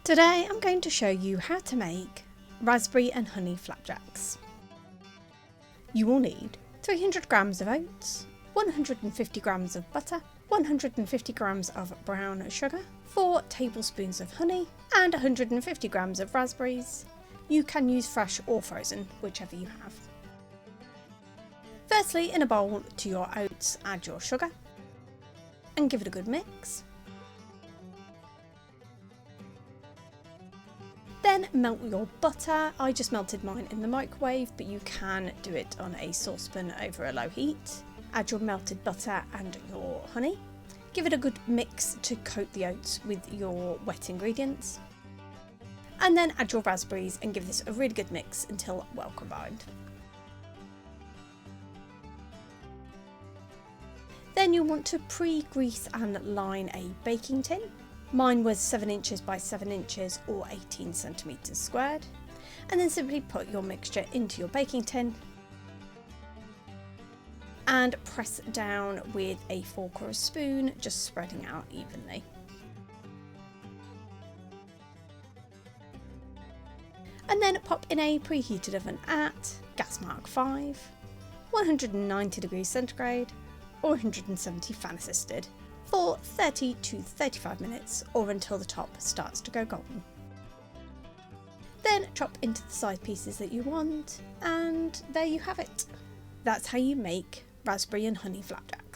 Today I'm going to show you how to make raspberry and honey flapjacks. You will need 300 grams of oats, 150 grams of butter, 150 grams of brown sugar, 4 tablespoons of honey and 150 grams of raspberries. You can use fresh or frozen, whichever you have. Firstly, in a bowl to your oats add your sugar and give it a good mix. Then melt your butter. I just melted mine in the microwave, but you can do it on a saucepan over a low heat. Add your melted butter and your honey. Give it a good mix to coat the oats with your wet ingredients. And then add your raspberries and give this a really good mix until well combined. Then you'll want to pre-grease and line a baking tin. Mine was 7 inches by 7 inches or 18 centimetres squared. And then simply put your mixture into your baking tin and press down with a fork or a spoon, just spreading out evenly. And then pop in a preheated oven at gas mark 5, 190 degrees centigrade or 170 fan assisted for 30 to 35 minutes or until the top starts to go golden. Then chop into the side pieces that you want, and there you have it. That's how you make raspberry and honey flapjacks.